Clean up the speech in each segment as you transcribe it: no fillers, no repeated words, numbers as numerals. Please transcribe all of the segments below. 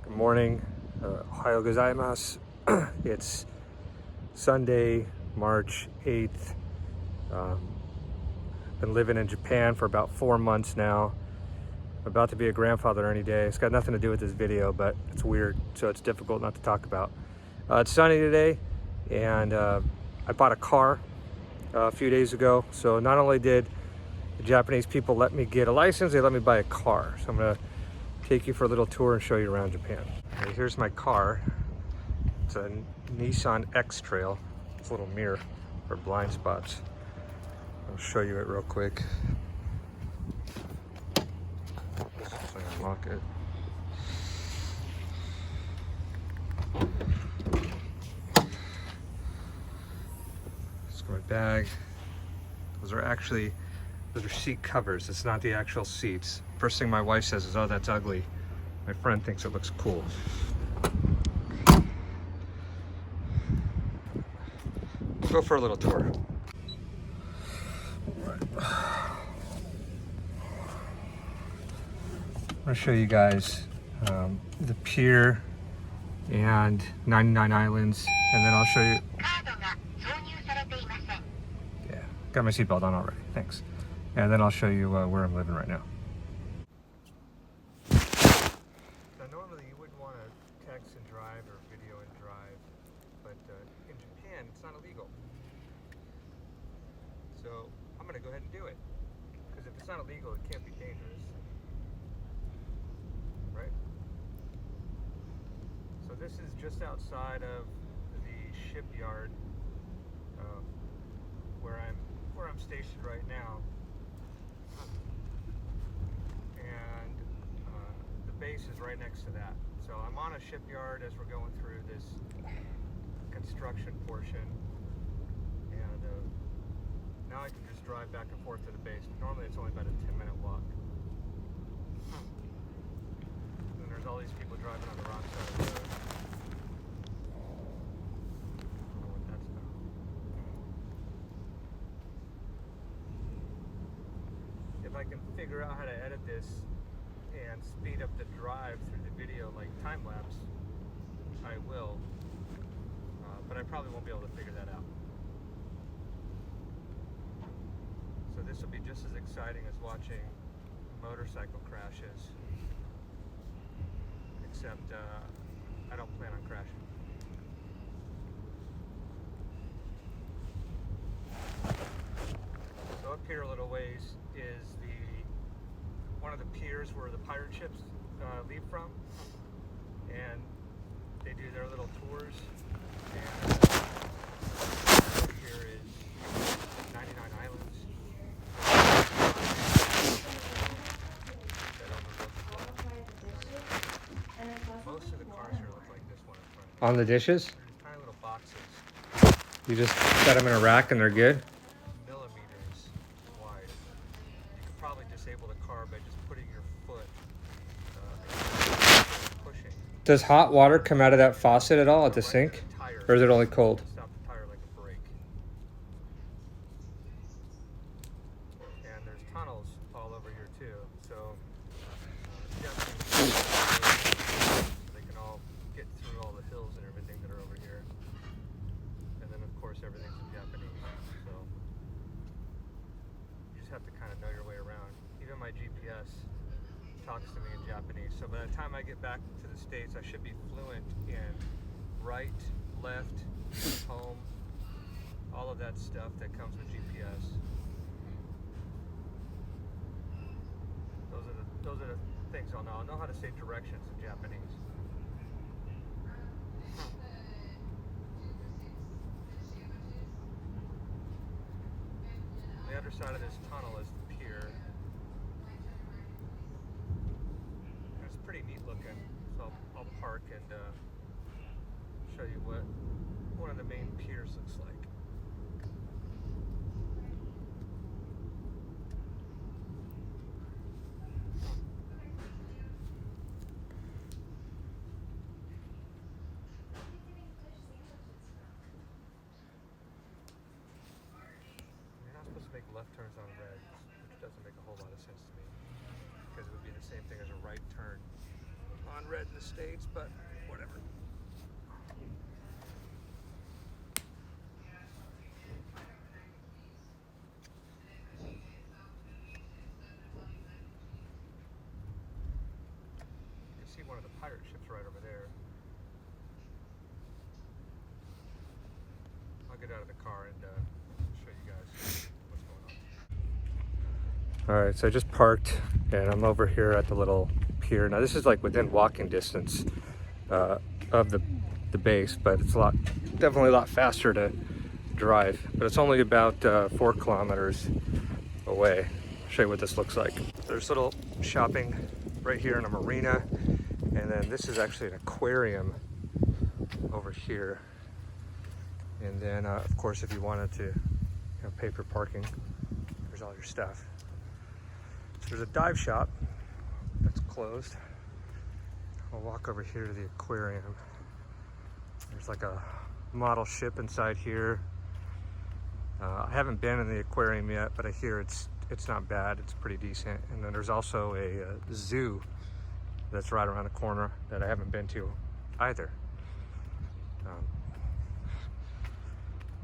Good morning, Ohio gozaimasu. It's Sunday, March 8th. Been living in Japan for about 4 months now. I'm about to be a grandfather any day. It's got nothing to do with this video, but it's weird, so it's difficult not to talk about. It's sunny today, and I bought a car a few days ago. So not only did the Japanese people let me get a license, they let me buy a car. So I'm gonna take you for a little tour and show you around Japan. Okay, here's my car. It's a Nissan X-Trail. It's a little mirror for blind spots. I'll show you it real quick. Just unlock it. It's my bag. Those are seat covers. It's not the actual seats. First thing my wife says is, "Oh, that's ugly." My friend thinks it looks cool. We'll go for a little tour. I'm gonna show you guys the Pier and 99 Islands, and then I'll show you. Yeah, got my seatbelt on already. Thanks. And then I'll show you where I'm living right now. Now, normally you wouldn't want to text and drive or video and drive, but in Japan it's not illegal. So I'm gonna go ahead and do it, because if it's not illegal, it can't be dangerous, right? So this is just outside of the Shipyard, where I'm stationed right now, and the base is right next to that. So I'm on a shipyard as we're going through this construction portion, and now I can just drive back and forth to the base. Normally it's only about a 10-minute walk. And there's all these people driving on the wrong side of the road. I don't know what that's about. If I can figure out how to edit this and speed up the drive through the video like time lapse, I will. But I probably won't be able to figure that out. So this will be just as exciting as watching motorcycle crashes, except I don't plan on crashing. So up here a little ways is one of the piers where the pirate ships leave from, and they do their little tours. And here is 99 Islands. Most of the cars here look like this one in front of me. On the dishes? They're just tiny little boxes. You just set them in a rack and they're good? Millimeters wide. You could probably disable the car by just putting your foot pushing. Does hot water come out of that faucet at all at the sink? Or is it only cold? Stop the tire like a brake. And there's tunnels all over here too. So they can all get through all the hills and everything that are over here. And then of course everything's in Japanese. So you just have to kind of know your way around. Even my GPS talks to me in Japanese. So by the time I get back to the States, I should be fluent in right, left, home, all of that stuff that comes with GPS. Those are the things I'll know. I'll know how to say directions in Japanese. The other side of this tunnel is the pier. And it's pretty neat looking. So I'll park and show you what one of the main piers looks like. You're not supposed to make left turns on red, which doesn't make a whole lot of sense to me, because it would be the same thing as a right turn neon red in the States, but whatever. You can see one of the pirate ships right over there. I'll get out of the car and show you guys what's going on. All right, so I just parked and I'm over here at the little pier. Now this is like within walking distance of the base, but it's definitely a lot faster to drive. But it's only about 4 kilometers away. I'll show you what this looks like. There's little shopping right here in a marina, and then this is actually an aquarium over here. And then, of course, if you wanted to pay for parking, there's all your stuff. So there's a dive shop that's closed. I'll walk over here to the aquarium. There's like a model ship inside here. I haven't been in the aquarium yet, but I hear it's not bad. It's pretty decent. And then there's also a zoo that's right around the corner that I haven't been to either.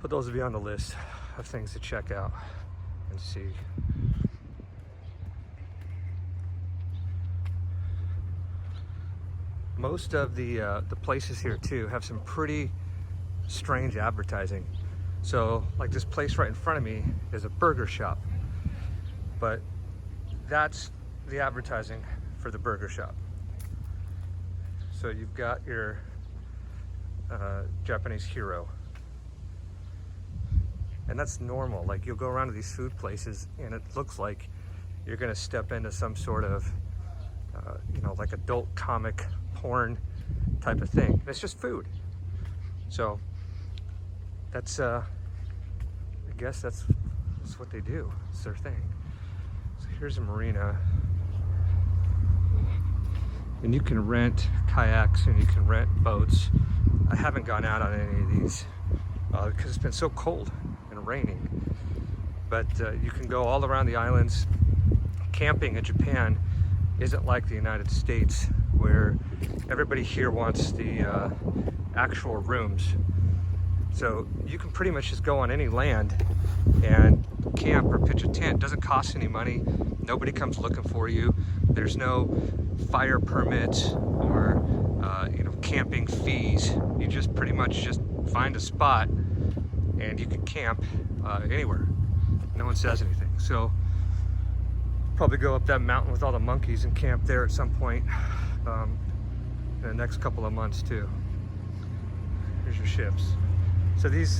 But those will be on the list of things to check out and see. Most of the places here too have some pretty strange advertising. So like this place right in front of me is a burger shop, but that's the advertising for the burger shop. So you've got your Japanese hero. And that's normal. Like you'll go around to these food places and it looks like you're gonna step into some sort of, like adult comic porn type of thing. It's just food. So that's, I guess that's what they do. It's their thing. So here's a marina. And you can rent kayaks and you can rent boats. I haven't gone out on any of these because it's been so cold and raining. But you can go all around the islands. Camping in Japan isn't like the United States, where everybody here wants the actual rooms. So you can pretty much just go on any land and camp or pitch a tent. It doesn't cost any money. Nobody comes looking for you. There's no fire permits or camping fees. You just pretty much just find a spot and you can camp anywhere. No one says anything. So probably go up that mountain with all the monkeys and camp there at some point in the next couple of months too. Here's your ships. So these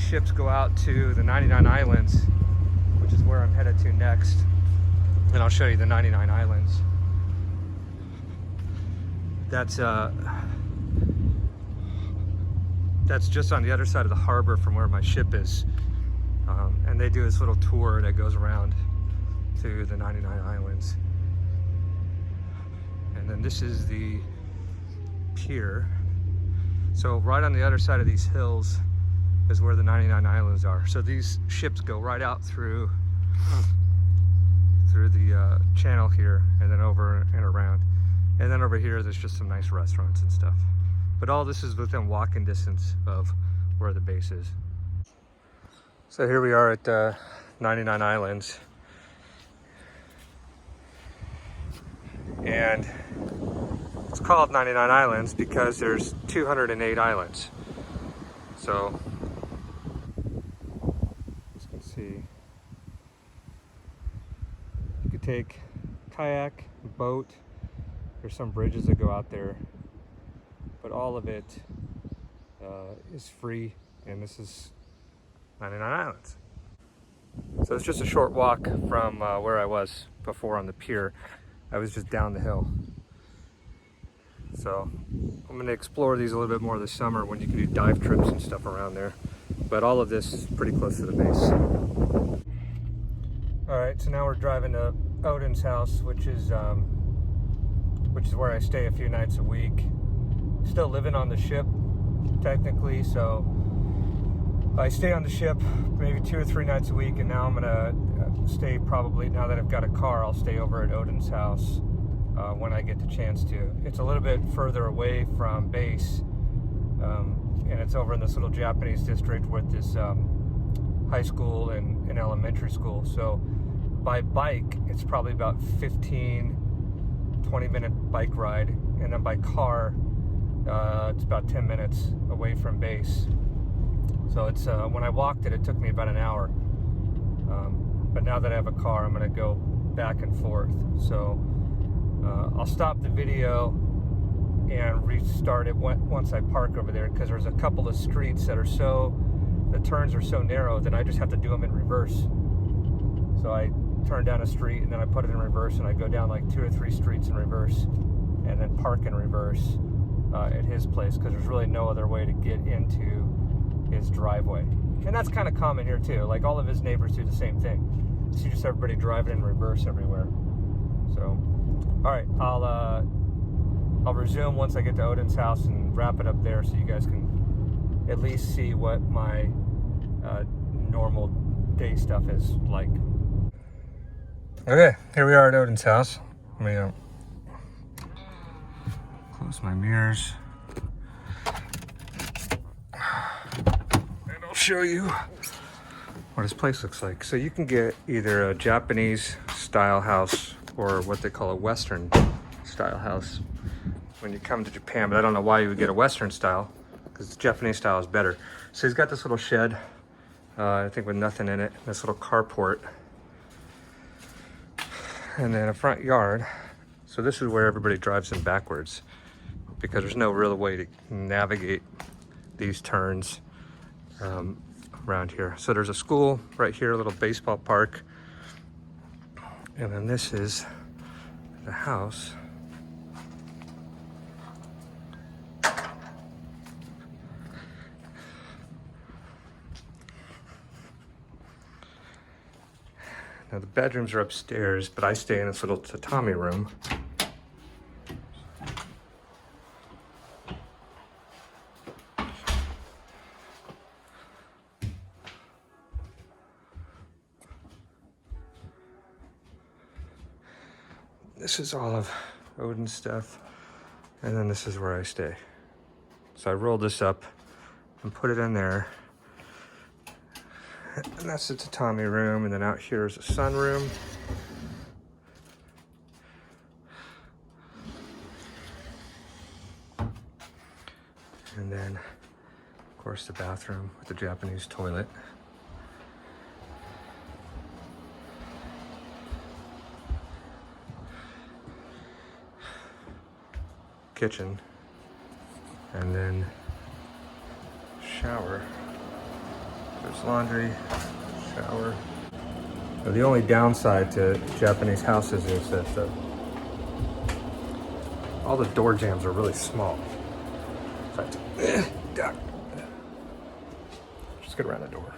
ships go out to the 99 islands, which is where I'm headed to next. And I'll show you the 99 islands. That's just on the other side of the harbor from where my ship is. And they do this little tour that goes around to the 99 islands. And then this is the pier. So right on the other side of these hills is where the 99 islands are. So these ships go right out through the channel here and then over and around. And then over here there's just some nice restaurants and stuff. But all this is within walking distance of where the base is. So here we are at 99 islands. And it's called 99 islands because there's 208 islands. So, as you can see, you could take kayak, boat, there's some bridges that go out there, but all of it is free, and this is 99 islands. So it's just a short walk from where I was before on the pier. I was just down the hill. So I'm going to explore these a little bit more this summer when you can do dive trips and stuff around there. But all of this is pretty close to the base. All right, so now we're driving to Odin's house, which is where I stay a few nights a week. Still living on the ship, technically, so I stay on the ship maybe 2 or 3 nights a week, and now I'm gonna stay probably, now that I've got a car, I'll stay over at Odin's house when I get the chance to. It's a little bit further away from base, and it's over in this little Japanese district with this high school and elementary school. So by bike, it's probably about 15-20 minute bike ride, and then by car, it's about 10 minutes away from base. So it's when I walked it, it took me about an hour. But now that I have a car, I'm going to go back and forth. So I'll stop the video and restart it once I park over there, because there's a couple of streets that are the turns are so narrow that I just have to do them in reverse. So I turn down a street and then I put it in reverse, and I go down like 2 or 3 streets in reverse and then park in reverse at his place, because there's really no other way to get into his driveway. And that's kind of common here too. Like, all of his neighbors do the same thing. So you just everybody driving in reverse everywhere. So, all right, I'll resume once I get to Odin's house and wrap it up there, so you guys can at least see what my normal day stuff is like. Okay, here we are at Odin's house. Let me close my mirrors. And I'll show you what his place looks like. So you can get either a Japanese style house or what they call a Western style house when you come to Japan, but I don't know why you would get a Western style, because the Japanese style is better. So he's got this little shed, I think with nothing in it, this little carport, and then a front yard. So this is where everybody drives in backwards, because there's no real way to navigate these turns around here. So there's a school right here, a little baseball park, and then this is the house. Now the bedrooms are upstairs, but I stay in this little tatami room. This is all of Odin's stuff, and then this is where I stay. So I rolled this up and put it in there. And that's the tatami room, and then out here is a sunroom. And then, of course, the bathroom with the Japanese toilet. Kitchen. And then shower. There's laundry, shower. Now, the only downside to Japanese houses is that all the door jambs are really small. In fact, duck. Just get around the door.